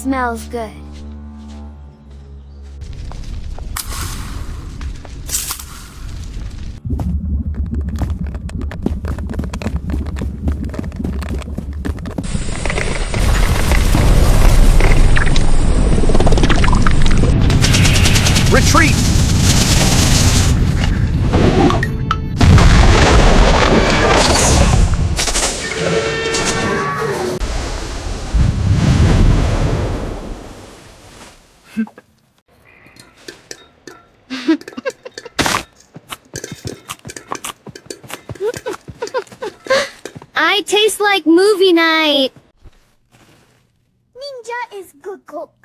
smells good. Retreat! I taste like movie night. Ninja is good cook.